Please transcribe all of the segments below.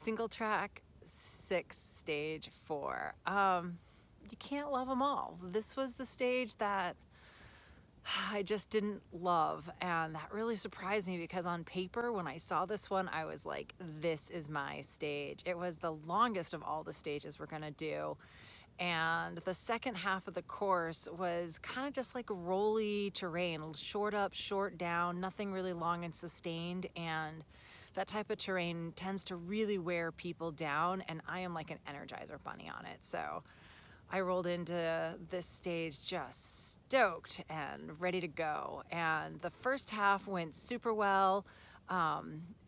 Singletrack 6, stage 4. You can't love them all. This was the stage that I just didn't love, and that really surprised me because on paper, when I saw this one, I was like, this is my stage. It was the longest of all the stages we're gonna do, and the second half of the course was kind of just like rolly terrain, short up, short down, nothing really long and sustained, and that type of terrain tends to really wear people down, and I am like an Energizer bunny on it. So I rolled into this stage just stoked and ready to go. And the first half went super well.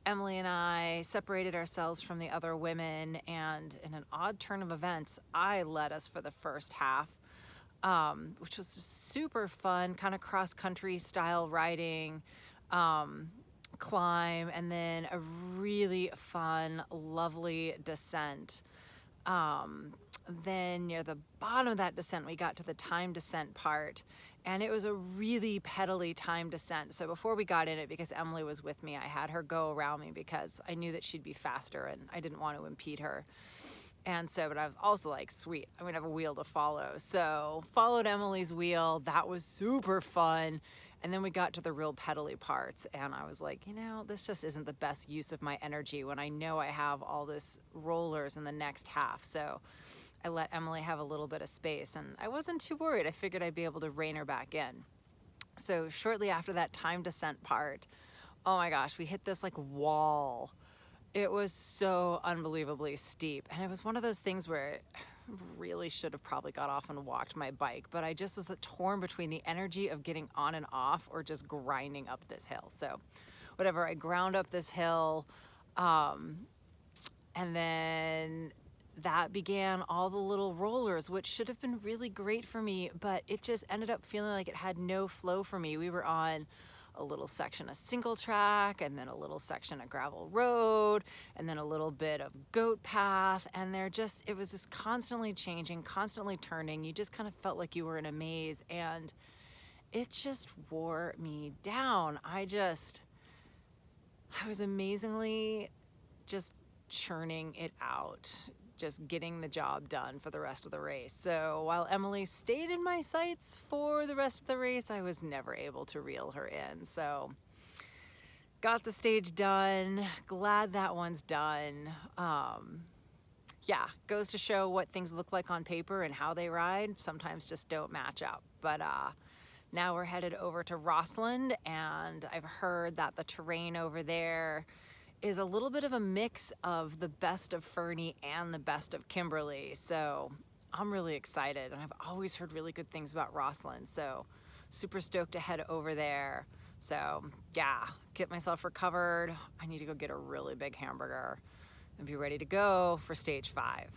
Emily and I separated ourselves from the other women, and in an odd turn of events, I led us for the first half, which was just super fun, kind of cross-country style riding, climb, and then a really fun, lovely descent. Then near the bottom of that descent, we got to the time descent part, and it was a really pedally time descent. So before we got in it, because Emily was with me, I had her go around me because I knew that she'd be faster and I didn't want to impede her. And so, but I was also like, sweet, I'm gonna have a wheel to follow. So followed Emily's wheel. That was super fun. And then we got to the real pedally parts, and I was like, you know, this just isn't the best use of my energy when I know I have all this rollers in the next half. So I let Emily have a little bit of space, and I wasn't too worried. I figured I'd be able to rein her back in. So shortly after that time descent part, oh my gosh, we hit this like wall. It was so unbelievably steep, and it was one of those things where I really should have probably got off and walked my bike, but I just was torn between the energy of getting on and off or just grinding up this hill. So whatever, I ground up this hill, and then that began all the little rollers, which should have been really great for me, but it just ended up feeling like it had no flow for me. We were on a little section of Singletrack, and then a little section of gravel road, and then a little bit of goat path, and it was just constantly changing, constantly turning. You just kind of felt like you were in a maze, and it just wore me down. I was amazingly just churning it out, just getting the job done for the rest of the race. So while Emily stayed in my sights for the rest of the race, I was never able to reel her in. So got the stage done, glad that one's done. Yeah, goes to show what things look like on paper and how they ride sometimes just don't match up. But now we're headed over to Rossland, and I've heard that the terrain over there is a little bit of a mix of the best of Fernie and the best of Kimberley. So I'm really excited, and I've always heard really good things about Rossland. So super stoked to head over there. So yeah, get myself recovered. I need to go get a really big hamburger and be ready to go for stage 5.